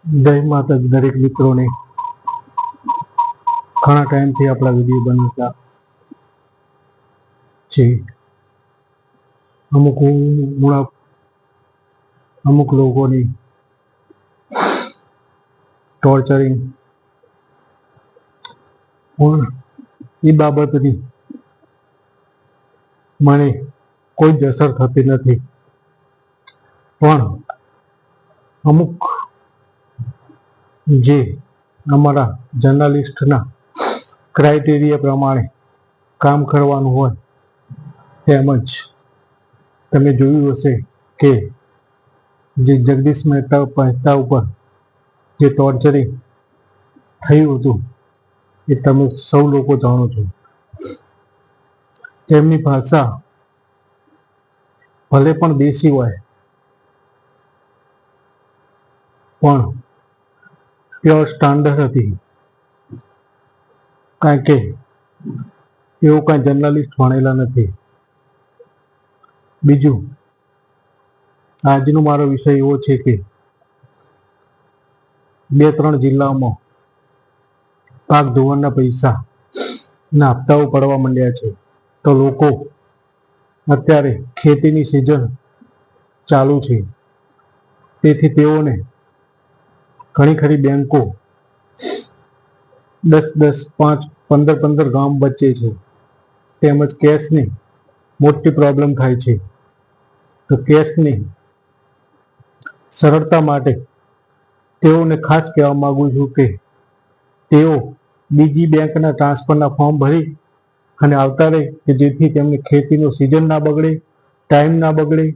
જય માતા દરેક મિત્રોને ઘણા ટાઈમથી આપણા વિડીયો બનાવતા છે. અમુક લોકોની ટોર્ચરિંગ પણ એ બાબતની મને કોઈ જ અસર થતી નથી, પણ અમુક જે અમારા જર્નલિસ્ટના ક્રાઇટેરિયા પ્રમાણે કામ કરવાનું હોય, તેમજ તમે જોયું હશે કે જે જગદીશ મહેતા ઉપર જે ટોર્ચરિંગ થયું હતું એ તમે સૌ લોકો જાણો છો. તેમની ભાષા ભલે પણ દેશી હોય પણ પ્યોર સ્ટાન્ડર્ડ હતી, કારણ કે એવો કાંઈ જર્નલિસ્ટ ભણેલા નથી. બીજું, આજનો મારો વિષય એવો છે કે 2-3 જિલ્લાઓમાં પાક ધોવાણના પૈસા ના હપ્તાઓ પડવા માંડ્યા છે. તો લોકો અત્યારે ખેતીની સિઝન ચાલુ છે, તેથી તેઓને ઘણી ખરી બેંકો 10-10, 5, 15 ગામ વચ્ચે છે, તેમજ કેશની મોટી પ્રોબ્લેમ થાય છે. તો કેશની સરળતા માટે તેઓને ખાસ કહેવા માંગુ છું કે તેઓ બીજી બેંકના ટ્રાન્સફરના ફોર્મ ભરી અને આવતા રહે, કે જેથી તેમને ખેતીનો સિઝન ના બગડે, ટાઈમ ના બગડે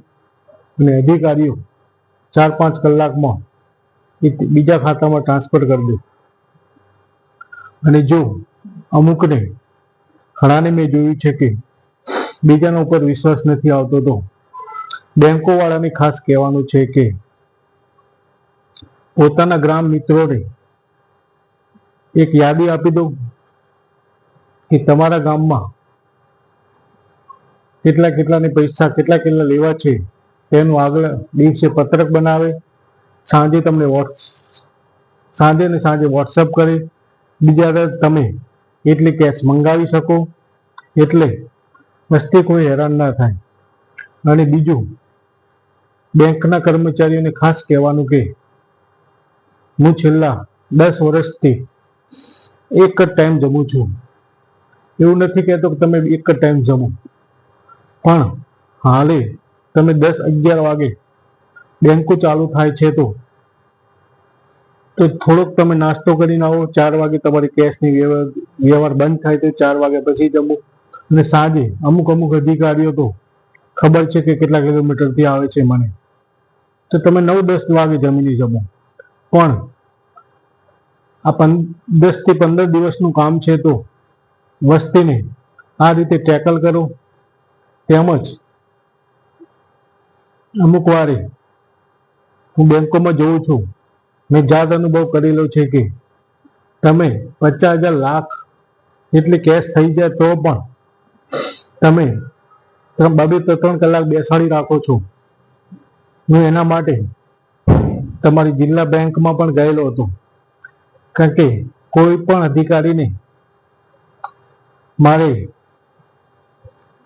અને અધિકારીઓ 4-5 કલાકમાં બીજા ખાતામાં ટ્રાન્સફર કરી દે. અને જો અમુકને, ઘણાને મેં જોયું છે કે બીજાના ઉપર વિશ્વાસ નથી આવતો, તો બેંકો વાળાને ખાસ કહેવાનું છે કે પોતાના ગ્રામ મિત્રોને એક યાદી આપી દો કે તમારા ગામમાં કેટલાની પૈસા કેટલા લેવા છે, તેનું આગળ દિવસે પત્રક બનાવે, સાંજે વોટ્સઅપ કરે, બીજા તમે એટલી કેશ મંગાવી શકો, એટલે વસ્તી કોઈ હેરાન ના થાય. અને બીજું, બેંકના કર્મચારીઓને ખાસ કહેવાનું કે હું છેલ્લા 10 વર્ષથી એક જ ટાઈમ જમું છું. એવું નથી કહેતો કે તમે એક જ ટાઈમ જમો, પણ હાલે તમે 10-11 વાગે બેંકો ચાલુ થાય છે તો થોડોક તમે નાસ્તો કરીને આવો. 4 વાગે તમારી કેશની વ્યવહાર બંધ થાય તો 4 વાગ્યા પછી જમો. અને સાંજે અમુક અધિકારીઓ તો ખબર છે કે કેટલા કિલોમીટરથી આવે છે મને, તો તમે 9-10 વાગે જમીને જમો. પણ આ 10-15 દિવસનું કામ છે, તો વસ્તીને આ રીતે ટેકલ કરો. તેમજ અમુક વારે હું બેંકોમાં જોઉં છું, મેં જાત અનુભવ કરેલો છે કે તમે 50,000 લાખ જેટલી કેશ થઈ જાય તો પણ તમે 2-3 કલાક બેસાડી રાખો છો. હું એના માટે તમારી જિલ્લા બેંકમાં પણ ગયેલો હતો, કારણ કે કોઈ પણ અધિકારીને મારે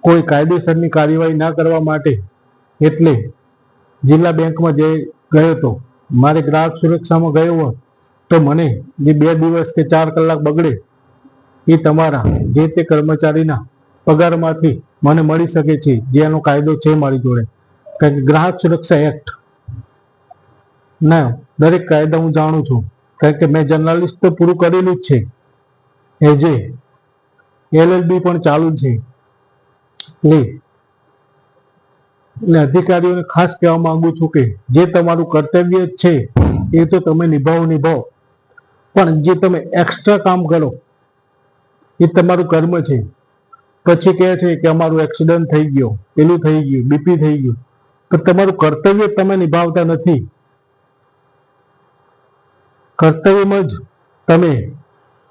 કોઈ કાયદેસરની કાર્યવાહી ના કરવા માટે એટલે જિલ્લા બેંકમાં ગયો હતો. મારે ગ્રાહક સુરક્ષામાં ગયો હોત તો મને જે 2 દિવસ કે 4 કલાક બગડે એ તમારા જે તે કર્મચારીના પગારમાંથી મને મળી શકે છે, જેનો કાયદો છે મારી જોડે. કારણ કે ગ્રાહક સુરક્ષા એક્ટ ના દરેક કાયદા હું જાણું છું, કારણ કે મેં જર્નલિસ્ટ તો પૂરું કરેલું જ છે, એજ LLB પણ ચાલુ છે. એટલે અધિકારીઓને ખાસ કહેવા માંગુ છું કે જે તમારું કર્તવ્ય છે એ તો તમે નિભાવો, પણ જે તમે એક્સ્ટ્રા કામ કરો એ તમારું કર્મ છે. પછી કહે છે કે અમારું એક્સિડન્ટ થઈ ગયો, પેલું થઈ ગયું, બીપી થઈ ગયું, તો તમારું કર્તવ્ય તમે નિભાવતા નથી. કર્તવ્યમાં જ તમે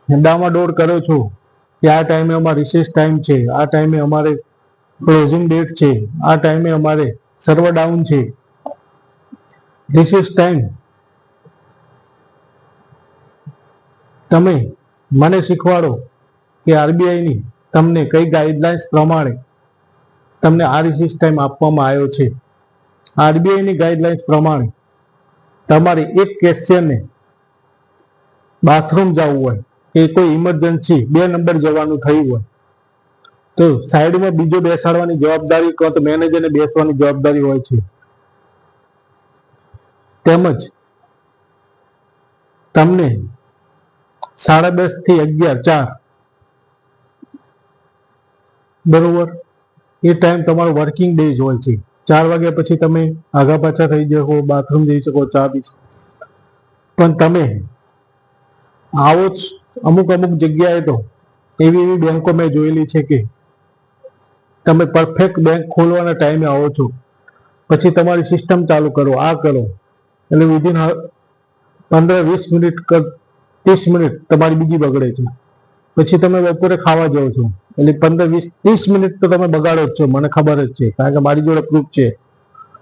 ડામાડોળ કરો છો કે આ ટાઈમે અમારે રિસેસ ટાઈમ છે, આ ટાઈમે અમારે ક્લોઝિંગ ડેટ છે, આ ટાઈમે અમારે સર્વર ડાઉન છે. રિસેસ ટાઈમ તમે મને શીખવાડો કે આરબીઆઈની તમને કઈ ગાઈડલાઇન્સ પ્રમાણે તમને આ રિસીસ ટાઈમ આપવામાં આવ્યો છે. આરબીઆઈની ગાઈડલાઇન્સ પ્રમાણે તમારે એક ક્વેશ્ચનને બાથરૂમ જવું હોય કે કોઈ ઇમરજન્સી 2 નંબર જવાનું થયું હોય તો સાઈડમાં બીજો બેસાડવાની જવાબદારી તો મેનેજરને બેસવાની જવાબદારી હોય છે. તેમજ તમને 10:30 થી 11 બરોબર એ ટાઈમ તમારો વર્કિંગ ડેઝ હોય છે. 4 વાગ્યા પછી તમે આગા પાછા થઈ શકો, બાથરૂમ જઈ શકો, ચા પી શકો. પણ તમે આવો જ અમુક જગ્યાએ તો એવી બેંકો મેં જોયેલી છે કે તમે પરફેક્ટ બેંક ખોલવાના ટાઈમે આવો છો, પછી તમારી સિસ્ટમ ચાલુ કરો, આ કરો, એટલે વિધિન 15-20 મિનિટ 30 મિનિટ તમારી બીજી બગડે છે. પછી તમે બપોરે ખાવા જાઓ છો એટલે 15-20-30 મિનિટ તો તમે બગાડો જ છો, મને ખબર જ છે, કારણ કે મારી જોડે પ્રૂફ છે.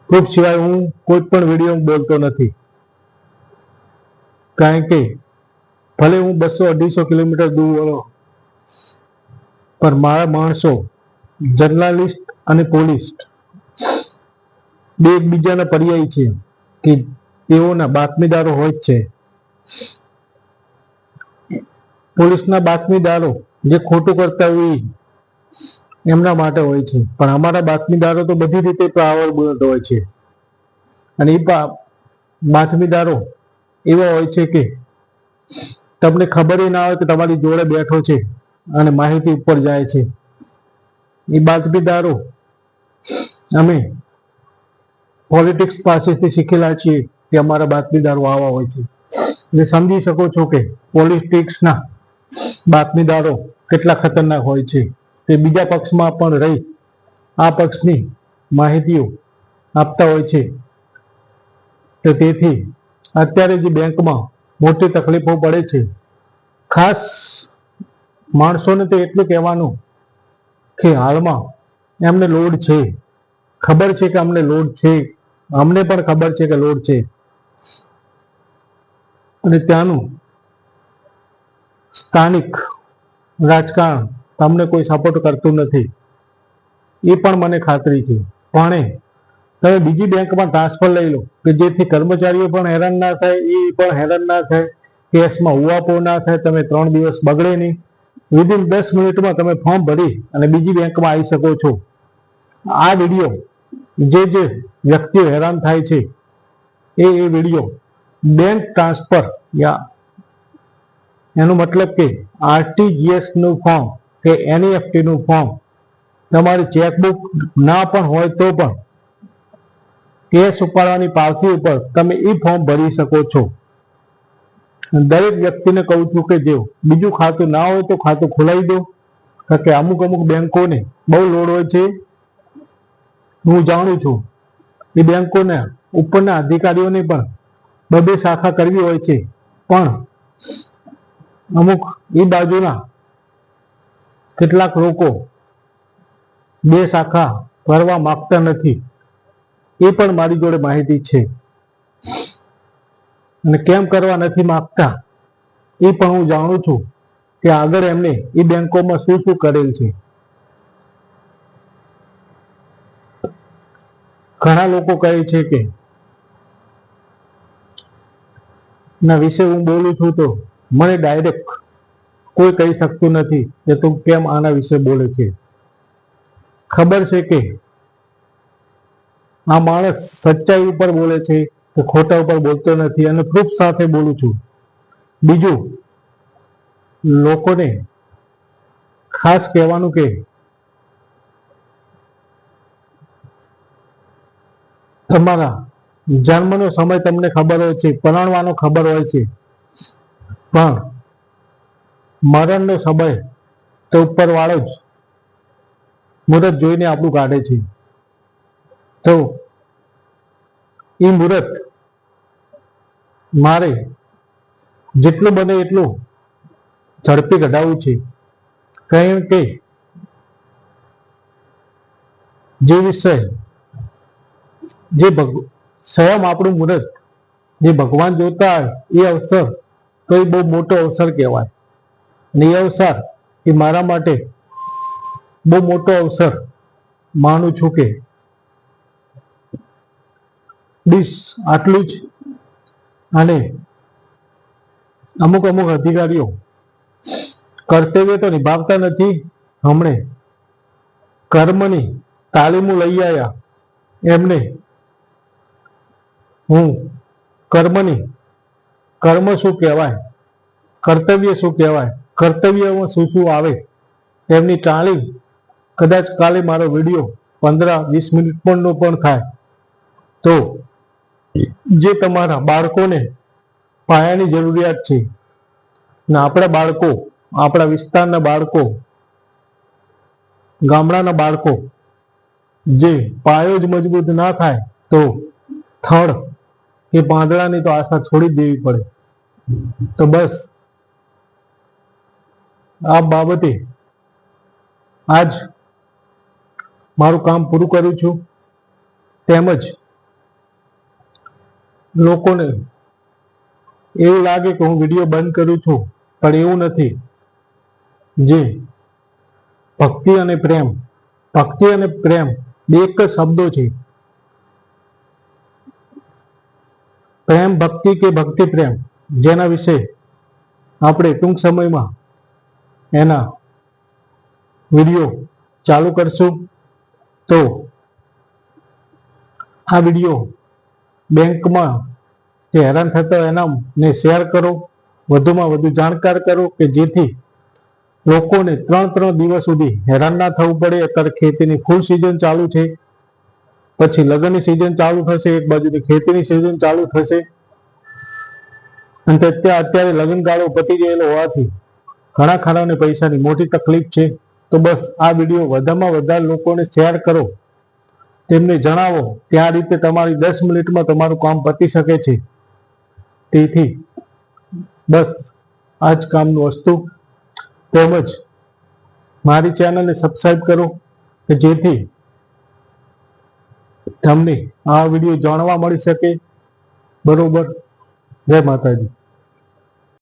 પ્રૂફ સિવાય હું કોઈ પણ વિડીયો બોલતો નથી, કારણ કે ભલે હું 200-250 કિલોમીટર દૂર હોઉં પણ મારા માણસો જર્નાલિસ્ટ અને પોલીસ બે એકબીજાના પર્યાય છે કે તેઓના બાતમીદારો હોય જ છે. પોલીસના બાતમીદારો જે ખોટું કરતા હોય એમના માટે હોય છે, પણ અમારા બાતમીદારો તો બધી રીતે પાવરફુલ હોય છે. અને એ બાતમીદારો એવા હોય છે કે તમને ખબર ના હોય કે તમારી જોડે બેઠો છે અને માહિતી ઉપર જાય છે. એ બાતમીદારો અમે પોલિટિક્સ પાસેથી શીખેલા છીએ કે અમારા બાતમીદારો આવા હોય છે. એટલે સમજી શકો છો કે પોલિટિક્સના બાતમીદારો કેટલા ખતરનાક હોય છે. તે બીજા પક્ષમાં પણ રહી આ પક્ષની માહિતીઓ આપતા હોય છે. તો તેથી અત્યારે જે બેંકમાં મોટી તકલીફો પડે છે, ખાસ માણસોને તો એટલું કહેવાનું કે હાલમાં એમને લોડ છે, ખબર છે કે અમને લોડ છે, અમને પણ ખબર છે કે લોડ છે, અને ત્યાંનું સ્થાનિક રાજકારણ તમને કોઈ સપોર્ટ કરતું નથી એ પણ મને ખાતરી છે. પણ તમે બીજી બેંકમાં ટ્રાન્સફર લઈ લો કે જેથી કર્મચારીઓ પણ હેરાન ના થાય, એ પણ હેરાન ના થાય, કેસમાં ઉવાપો ના થાય, તમે 3 દિવસ બગડે નહીં, વિધિન 10 મિનિટમાં તમે ફોર્મ ભરી અને બીજી બેંકમાં આવી શકો છો. આ વિડીયો જે વ્યક્તિઓ હેરાન થાય છે એ વિડીયો બેંક ટ્રાન્સફર એનો મતલબ કે આરટીજીએસ નું ફોર્મ કે એનઈએફટી નું ફોર્મ, તમારી ચેકબુક ના પણ હોય તો પણ કેશ ઉપાડવાની પાવતી ઉપર તમે એ ફોર્મ ભરી શકો છો. દરેક વ્યક્તિને કહું છું કે જો બીજું ખાતું ના હોય તો ખાતું ખોલાવી દો, કારણ કે અમુક બેંકોને બહુ લોડ હોય છે. હું જાણું છું એ બેંકોને ઉપરના અધિકારીઓને પણ 2 શાખા કરવી હોય છે, પણ અમુક એ બાજુના કેટલાક લોકો 2 શાખા ભરવા માંગતા નથી. એ પણ મારી જોડે માહિતી છે, અને કેમ કરવા નથી માંગતા એ પણ હું જાણું છું કે આગળ એમને એ બેંકોમાં શું કરેલ છે. ઘણા લોકો કહે છે કે ના વિશે હું બોલું છું તો મને ડાયરેક્ટ કોઈ કહી શકતું નથી કે તું કેમ આના વિશે બોલે છે. ખબર છે કે આ માણસ સચ્ચાઈ ઉપર બોલે છે કે ખોટા ઉપર બોલતો નથી, અને પ્રૂફ સાથે બોલું છું. બીજું લોકોને ખાસ કહેવાનું કે તમારા જન્મનો સમય તમને ખબર હોય છે, પરણવાનો ખબર હોય છે, પણ મરણનો સમય તો ઉપરવાળો જ મુહૂર્ત જોઈને આપણું કાઢે છે. તો એ મુહૂર્ત મારે જેટલું બને એટલું ઝડપી કઢાવવું છે, કારણ કે જે વિષય જે સ્વયં આપણું મુહૂર્ત જે ભગવાન જોતા હોય એ અવસર તો એ બહુ મોટો અવસર કહેવાય. અને એ અવસર એ મારા માટે બહુ મોટો અવસર માનું છું કે બસ આટલું જ. અને અમુક અધિકારીઓ કર્તવ્ય તો નિભાવતા નથી. હમણે કર્મની તાલીમો લઈ આવ્યા, એમને હું કર્મ શું કહેવાય, કર્તવ્ય શું કહેવાય, કર્તવ્યમાં શું શું આવે એમની તાલીમ કદાચ કાલે મારો વિડીયો 15-20 મિનિટનો પણ થાય તો જે તમારા બાળકોને પાયાની જરૂરિયાત છે, ને આપણા બાળકો, આપણા વિસ્તારના બાળકો, ગામડાના બાળકો, જે પાયો જ મજબૂત ના થાય તો થડ કે પાંદડાની તો આશા છોડી દેવી પડે. તો બસ આ બાબતે આજ મારું કામ પૂરું કરું છું. તેમજ લોકોને એવું લાગે કે હું વિડીયો બંધ કરું છું, પણ એવું નથી. જે ભક્તિ અને પ્રેમ બે એક જ શબ્દો છે. પ્રેમ ભક્તિ કે ભક્તિ પ્રેમ, જેના વિશે આપણે ટૂંક સમયમાં એના વિડીયો ચાલુ કરશું. તો આ વિડીયો બેંકમાં જે હેરાન થતા એનાને શેર કરો, વધુમાં વધુ જાણકાર કરો, કે જેથી લોકોને 3 દિવસ સુધી હેરાન ના થવું પડે. અત્યારે ખેતીની ફૂલ સિઝન ચાલુ છે, પછી લગ્નની સિઝન ચાલુ થશે, એક બાજુથી ખેતીની સિઝન ચાલુ થશે. અને અત્યારે લગ્નગાળો પતી ગયેલો હોવાથી ઘણા ખરાને પૈસાની મોટી તકલીફ છે. તો બસ આ વિડીયો વધારેમાં વધારે લોકોને શેર કરો, તેમને જણાવો કે આ રીતે તમારી 10 મિનિટમાં તમારું કામ પતી શકે છે. તેથી બસ આ જ કામનું વસ્તુ. તેમજ મારી ચેનલને સબસ્ક્રાઈબ કરો કે જેથી તમને આ વિડીયો જાણવા મળી શકે. બરોબર. જય માતાજી.